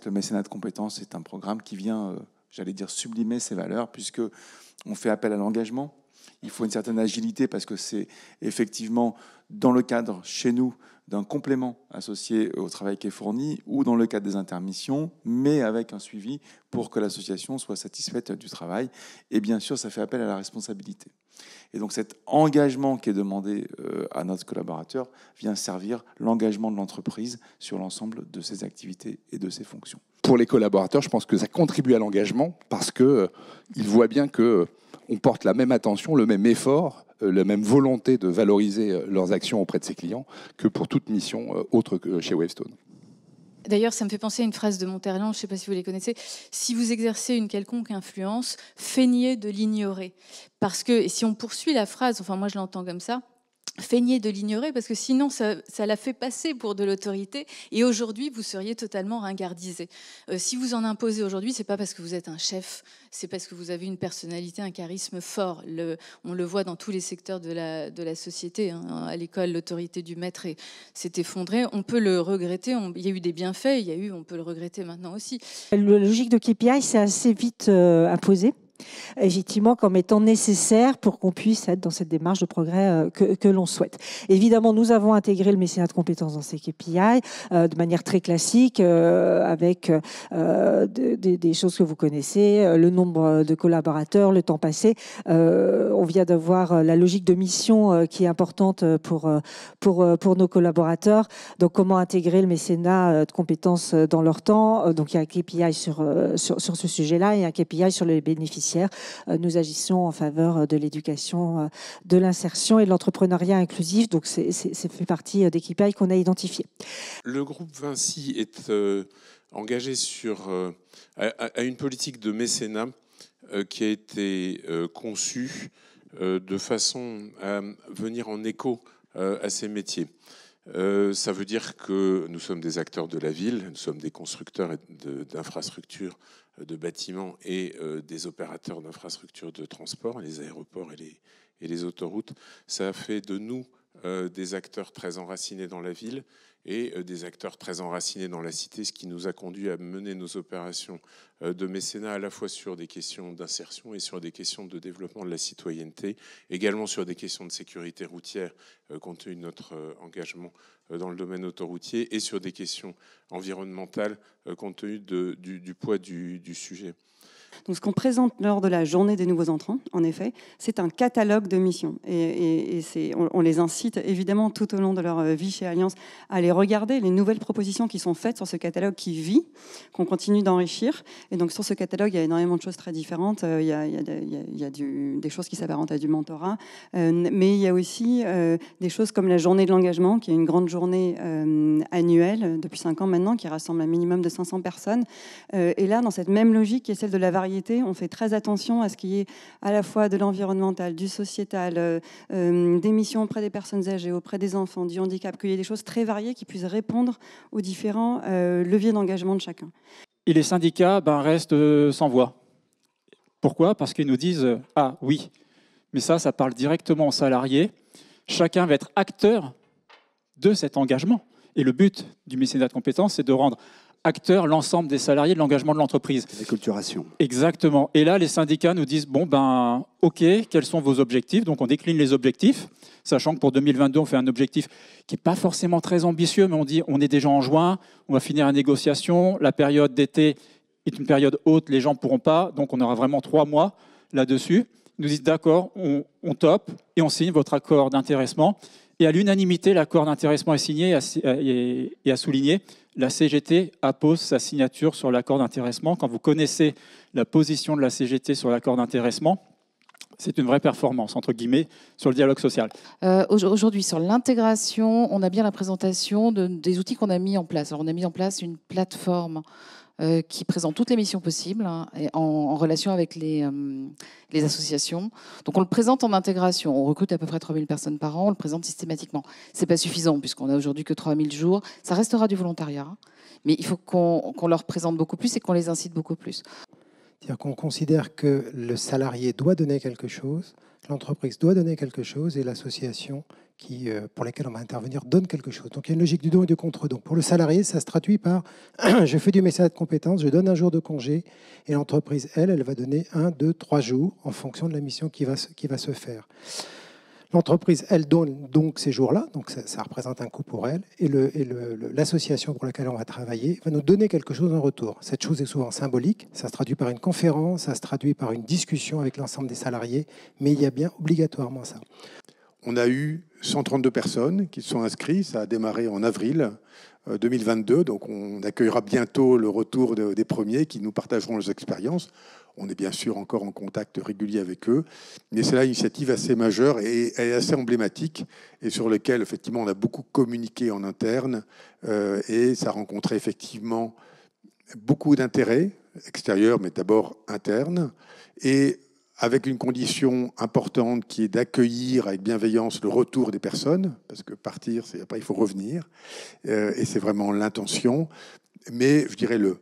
Le mécénat de compétences est un programme qui vient, j'allais dire, sublimer ses valeurs, puisque on fait appel à l'engagement. Il faut une certaine agilité parce que c'est effectivement dans le cadre, chez nous, d'un complément associé au travail qui est fourni ou dans le cadre des intermissions, mais avec un suivi pour que l'association soit satisfaite du travail. Et bien sûr, ça fait appel à la responsabilité. Et donc cet engagement qui est demandé à notre collaborateur vient servir l'engagement de l'entreprise sur l'ensemble de ses activités et de ses fonctions. Pour les collaborateurs, je pense que ça contribue à l'engagement parce qu'ils voient bien qu'on porte la même attention, le même effort, la même volonté de valoriser leurs actions auprès de ses clients que pour toute mission autre que chez Wavestone. D'ailleurs, ça me fait penser à une phrase de Monterland, je ne sais pas si vous les connaissez. Si vous exercez une quelconque influence, feignez de l'ignorer. Parce que, et si on poursuit la phrase, enfin moi je l'entends comme ça, feignez de l'ignorer parce que sinon ça la fait passer pour de l'autorité et aujourd'hui vous seriez totalement ringardisé. Si vous en imposez aujourd'hui, c'est pas parce que vous êtes un chef, c'est parce que vous avez une personnalité, un charisme fort. On le voit dans tous les secteurs de la société. Hein. À l'école, l'autorité du maître s'est effondrée. On peut le regretter. Il y a eu des bienfaits, on peut le regretter maintenant aussi. La logique de KPI, c'est assez vite imposé. Effectivement, comme étant nécessaire pour qu'on puisse être dans cette démarche de progrès que l'on souhaite. Évidemment, nous avons intégré le mécénat de compétences dans ces KPI de manière très classique, avec des choses que vous connaissez, le nombre de collaborateurs, le temps passé. On vient d'avoir la logique de mission qui est importante pour nos collaborateurs. Donc, comment intégrer le mécénat de compétences dans leur temps. Donc, il y a un KPI sur ce sujet-là et un KPI sur les bénéficiaires. Nous agissons en faveur de l'éducation, de l'insertion et de l'entrepreneuriat inclusif. Donc, c'est fait partie des KPI qu'on a identifiés. Le groupe Vinci est engagé à une politique de mécénat qui a été conçue de façon à venir en écho à ces métiers. Ça veut dire que nous sommes des acteurs de la ville, nous sommes des constructeurs d'infrastructures, de bâtiments et des opérateurs d'infrastructures de transport, les aéroports et les autoroutes. Ça fait de nous des acteurs très enracinés dans la ville et des acteurs très enracinés dans la cité, ce qui nous a conduit à mener nos opérations de mécénat à la fois sur des questions d'insertion et sur des questions de développement de la citoyenneté, également sur des questions de sécurité routière, compte tenu de notre engagement dans le domaine autoroutier, et sur des questions environnementales, compte tenu du poids du sujet. Donc, ce qu'on présente lors de la journée des nouveaux entrants, en effet, c'est un catalogue de missions. Et on les incite évidemment tout au long de leur vie chez Allianz à aller regarder les nouvelles propositions qui sont faites sur ce catalogue qui vit, qu'on continue d'enrichir. Et donc sur ce catalogue, il y a énormément de choses très différentes. Il y a des choses qui s'apparentent à du mentorat, mais il y a aussi des choses comme la journée de l'engagement, qui est une grande journée annuelle depuis 5 ans maintenant, qui rassemble un minimum de 500 personnes. Et là, dans cette même logique qui est celle de la variété, on fait très attention à ce qu'il y ait à la fois de l'environnemental, du sociétal, des missions auprès des personnes âgées, auprès des enfants, du handicap, qu'il y ait des choses très variées qui puissent répondre aux différents leviers d'engagement de chacun. Et les syndicats restent sans voix. Pourquoi ? Parce qu'ils nous disent « Ah oui, mais ça parle directement aux salariés. Chacun va être acteur de cet engagement. » Et le but du mécénat de compétences, c'est de rendre acteur l'ensemble des salariés de l'engagement de l'entreprise. L'acculturation. Exactement. Et là, les syndicats nous disent, OK, quels sont vos objectifs ? Donc, on décline les objectifs, sachant que pour 2022, on fait un objectif qui n'est pas forcément très ambitieux, mais on dit, on est déjà en juin, on va finir la négociation, la période d'été est une période haute, les gens ne pourront pas, donc on aura vraiment 3 mois là-dessus. Ils nous disent, d'accord, on top, et on signe votre accord d'intéressement. Et à l'unanimité, l'accord d'intéressement est signé et a souligné. La CGT appose sa signature sur l'accord d'intéressement. Quand vous connaissez la position de la CGT sur l'accord d'intéressement, c'est une vraie performance, entre guillemets, sur le dialogue social. Aujourd'hui, sur l'intégration, on a bien la présentation des outils qu'on a mis en place. Alors, on a mis en place une plateforme qui présente toutes les missions possibles en relation avec les associations. Donc on le présente en intégration. On recrute à peu près 3000 personnes par an, on le présente systématiquement. Ce n'est pas suffisant puisqu'on n'a aujourd'hui que 3000 jours. Ça restera du volontariat, mais il faut qu'on leur présente beaucoup plus et qu'on les incite beaucoup plus. C'est-à-dire qu'on considère que le salarié doit donner quelque chose, L'entreprise doit donner quelque chose et l'association pour laquelle on va intervenir donne quelque chose. Donc il y a une logique du don et du contre-don. Pour le salarié, ça se traduit par je fais du mécénat de compétences, je donne un jour de congé et l'entreprise, elle va donner 1, 2, 3 jours en fonction de la mission qui va se faire. L'entreprise, elle donne donc ces jours-là, donc ça représente un coût pour elle, et l'association pour laquelle on va travailler va nous donner quelque chose en retour. Cette chose est souvent symbolique, ça se traduit par une conférence, ça se traduit par une discussion avec l'ensemble des salariés, mais il y a bien obligatoirement ça. On a eu 132 personnes qui se sont inscrites, ça a démarré en avril 2022, donc on accueillera bientôt le retour des premiers qui nous partageront leurs expériences. On est bien sûr encore en contact régulier avec eux, mais c'est là une initiative assez majeure et assez emblématique et sur laquelle effectivement on a beaucoup communiqué en interne et ça a rencontré effectivement beaucoup d'intérêt extérieur, mais d'abord interne, et avec une condition importante qui est d'accueillir avec bienveillance le retour des personnes, parce que partir, c'est après il faut revenir, et c'est vraiment l'intention. Mais je dirais le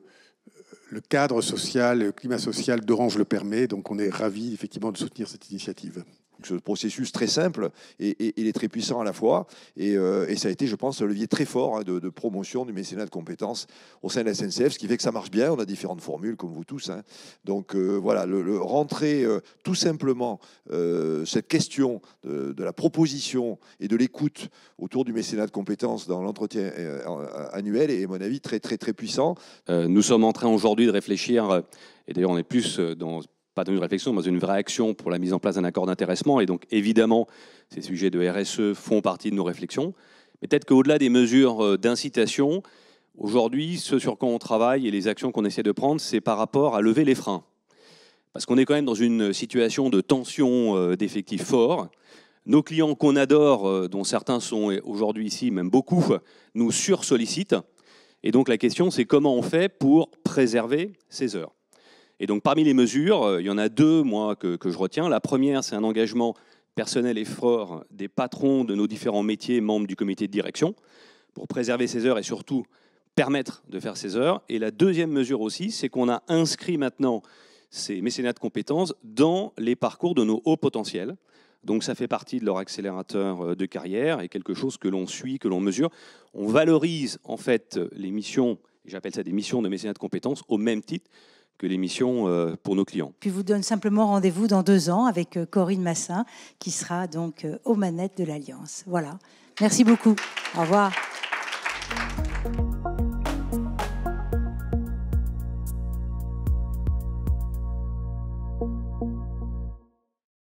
cadre social, le climat social d'Orange le permet, donc on est ravis effectivement de soutenir cette initiative. Ce processus très simple et il est très puissant à la fois et ça a été, je pense, un levier très fort de promotion du mécénat de compétences au sein de la SNCF, ce qui fait que ça marche bien. On a différentes formules comme vous tous, hein. Donc voilà, rentrer tout simplement cette question de la proposition et de l'écoute autour du mécénat de compétences dans l'entretien annuel est, à mon avis, très très très puissant. Nous sommes en train aujourd'hui de réfléchir, et d'ailleurs on est plus pas dans une réflexion, mais dans une vraie action pour la mise en place d'un accord d'intéressement. Et donc, évidemment, ces sujets de RSE font partie de nos réflexions. Mais peut-être qu'au-delà des mesures d'incitation, aujourd'hui, ce sur quoi on travaille et les actions qu'on essaie de prendre, c'est par rapport à lever les freins. Parce qu'on est quand même dans une situation de tension d'effectifs forts. Nos clients qu'on adore, dont certains sont aujourd'hui ici, même beaucoup, nous sursollicitent. Et donc, la question, c'est comment on fait pour préserver ces heures. Et donc, parmi les mesures, il y en a deux, moi, que je retiens. La première, c'est un engagement personnel et fort des patrons de nos différents métiers, membres du comité de direction, pour préserver ces heures et surtout permettre de faire ces heures. Et la deuxième mesure aussi, c'est qu'on a inscrit maintenant ces mécénats de compétences dans les parcours de nos hauts potentiels. Donc, ça fait partie de leur accélérateur de carrière et quelque chose que l'on suit, que l'on mesure. On valorise, en fait, les missions, j'appelle ça des missions de mécénat de compétences, au même titre que les missions pour nos clients. Puis vous donne simplement rendez-vous dans 2 ans avec Corinne Massin, qui sera donc aux manettes de l'Alliance. Voilà. Merci beaucoup. Au revoir.